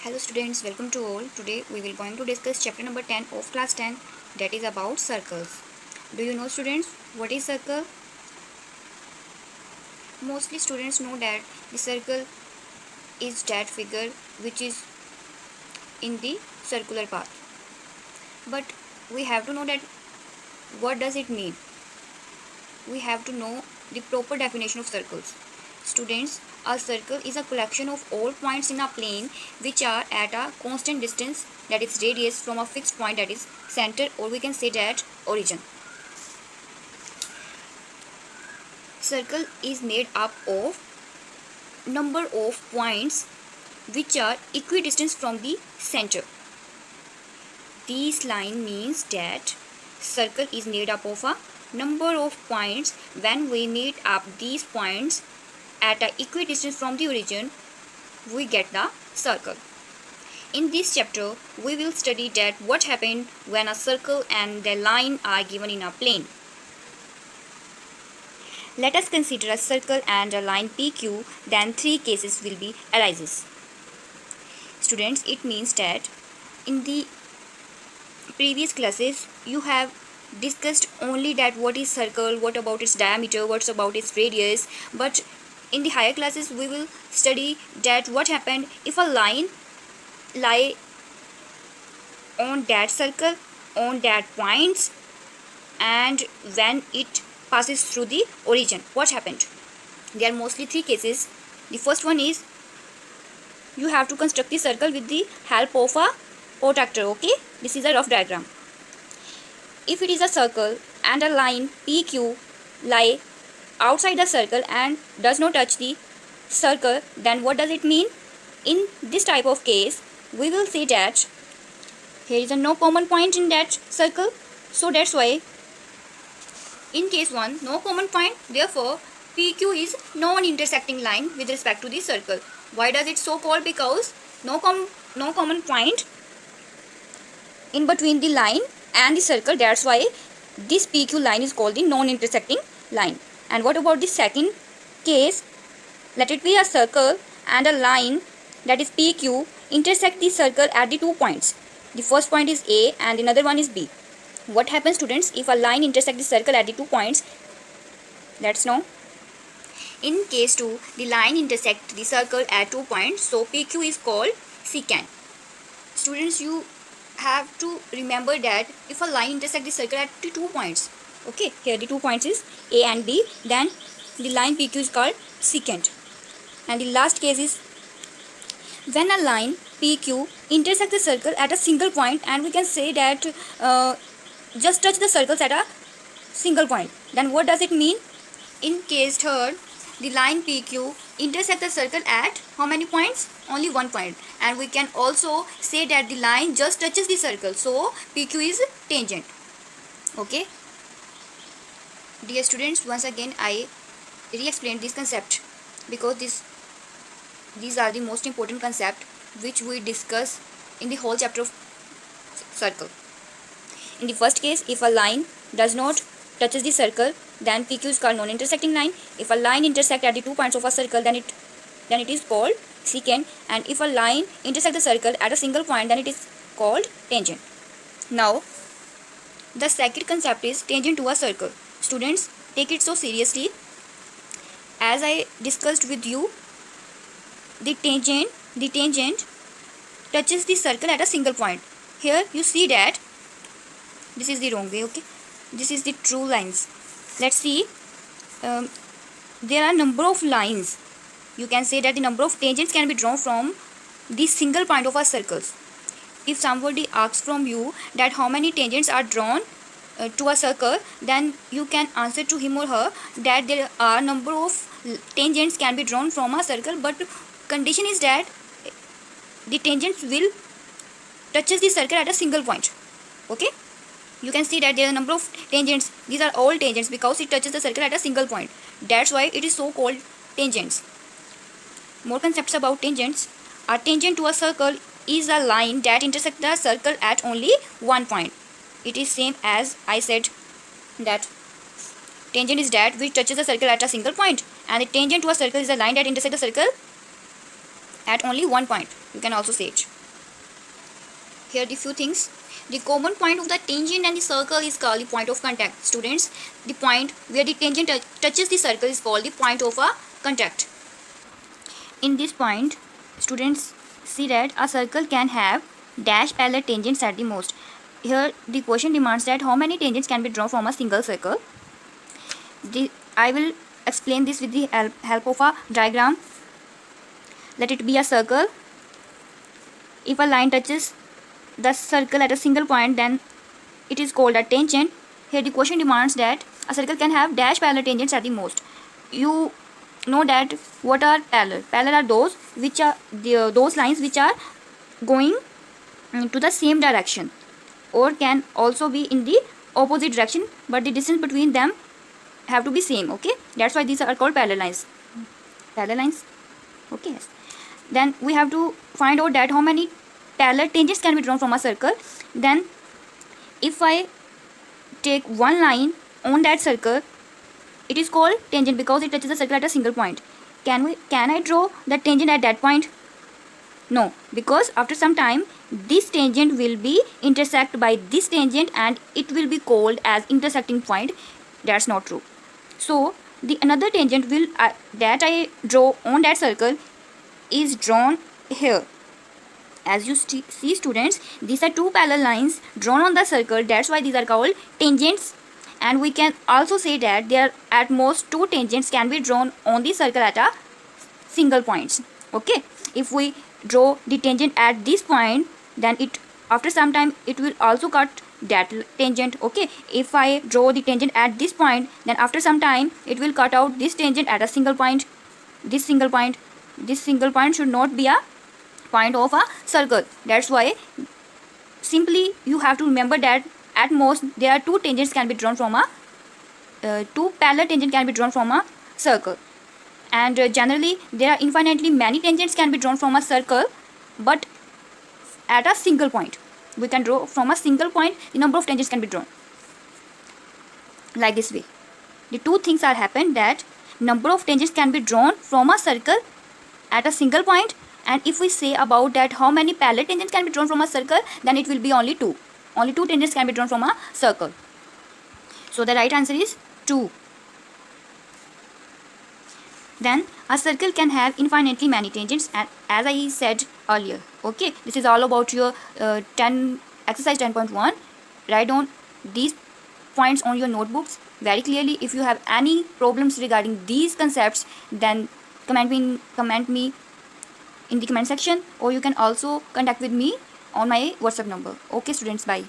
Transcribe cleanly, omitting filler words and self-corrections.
Hello students, welcome to all. Today we will going to discuss chapter number 10 of class 10, that is about circles. Do you know students what is circle? Mostly students know that the circle is that figure which is in the circular path. But we have to know that what does it mean? We have to know the proper definition of circles. Students, a circle is a collection of all points in a plane which are at a constant distance, that is radius, from a fixed point, that is center, or we can say that origin. Circle is made up of number of points which are equidistant from the center. This line means that circle is made up of a number of points. When we meet up these points at an equidistance from the origin, we get the circle. In this chapter, we will study that what happened when a circle and the line are given in a plane. Let us consider a circle and a line PQ, then three cases will be arises. Students, it means that in the previous classes you have discussed only that what is circle, what about its diameter, what's about its radius, but in the higher classes we will study that what happened if a line lie on that circle, on that points, and when it passes through the origin, what happened. There are mostly three cases. The first one is you have to construct the circle with the help of a protractor. Okay, this is a rough diagram. If it is a circle and a line PQ lie outside the circle and does not touch the circle, then what does it mean? In this type of case, we will say that here is a no common point in that circle, so that's why in case 1, no common point, therefore PQ is non-intersecting line with respect to the circle. Why does it so called? Because no common point in between the line and the circle, that's why this PQ line is called the non-intersecting line. And what about the second case? Let it be a circle and a line, that is PQ, intersect the circle at the 2 points. The first point is A and another one is B. What happens, students, if a line intersects the circle at the 2 points? Let's know. In case 2, the line intersects the circle at 2 points, so PQ is called secant. Students, you have to remember that if a line intersects the circle at the 2 points, okay, here the 2 points is A and B, then the line PQ is called secant. And the last case is when a line PQ intersects the circle at a single point, and we can say that just touch the circles at a single point, then what does it mean? In case 3rd, the line PQ intersects the circle at how many points? Only 1 point. And we can also say that the line just touches the circle, so PQ is tangent. Okay, dear students, once again I re-explained this concept because these are the most important concept which we discuss in the whole chapter of circle. In the first case, if a line does not touches the circle, then PQ is called non-intersecting line. If a line intersects at the 2 points of a circle, then it is called secant. And if a line intersects the circle at a single point, then it is called tangent. Now, the second concept is tangent to a circle. Students, take it so seriously. As I discussed with you, the tangent touches the circle at a single point. Here you see that this is the wrong way, okay, this is the true lines. Let's see, there are number of lines. You can say that the number of tangents can be drawn from the single point of a circle. If somebody asks from you that how many tangents are drawn to a circle, then you can answer to him or her that there are number of tangents can be drawn from a circle, but condition is that the tangents will touches the circle at a single point. Okay, you can see that there are a number of tangents. These are all tangents because it touches the circle at a single point. That's why it is so called tangents. More concepts about tangents. A tangent to a circle is a line that intersects the circle at only 1 point. It is same as I said that tangent is that which touches the circle at a single point, and the tangent to a circle is a line that intersects the circle at only 1 point. You can also say it. Here the few things. The common point of the tangent and the circle is called the point of contact. Students, the point where the tangent touches the circle is called the point of a contact. In this point, students see that a circle can have dash parallel tangents at the most. Here the question demands that how many tangents can be drawn from a single circle. I will explain this with the help of a diagram. Let it be a circle. If a line touches the circle at a single point, then it is called a tangent. Here the question demands that a circle can have dash parallel tangents at the most. You know that what are parallel? Parallel are those which are those lines which are going to the same direction, or can also be in the opposite direction, but the distance between them have to be same. Okay, that's why these are called parallel lines. Parallel lines. Okay, yes. Then we have to find out that how many parallel tangents can be drawn from a circle. Then if I take one line on that circle, it is called tangent because it touches the circle at a single point. Can I draw the tangent at that point? No, because after some time this tangent will be intersect by this tangent and it will be called as intersecting point. That's not true. So the another tangent will that I draw on that circle is drawn here. As you see, students, these are two parallel lines drawn on the circle. That's why these are called tangents. And we can also say that there are at most two tangents can be drawn on the circle at a single point. Okay, if we draw the tangent at this point, then it after some time it will also cut that tangent. Okay, if I draw the tangent at this point, then after some time it will cut out this tangent at a single point. This single point should not be a point of a circle. That's why simply you have to remember that at most there are two tangents can be drawn from a two parallel tangent can be drawn from a circle, and generally there are infinitely many tangents can be drawn from a circle, but at a single point we can draw from a single point the number of tangents can be drawn like this way. The two things are happened that number of tangents can be drawn from a circle at a single point, and if we say about that how many parallel tangents can be drawn from a circle, then it will be only two tangents can be drawn from a circle. So the right answer is 2. Then a circle can have infinitely many tangents, and as I said earlier. Okay, this is all about your exercise 10.1. Write down these points on your notebooks very clearly. If you have any problems regarding these concepts, then comment me in the comment section, or you can also contact with me on my WhatsApp number. Okay students, bye.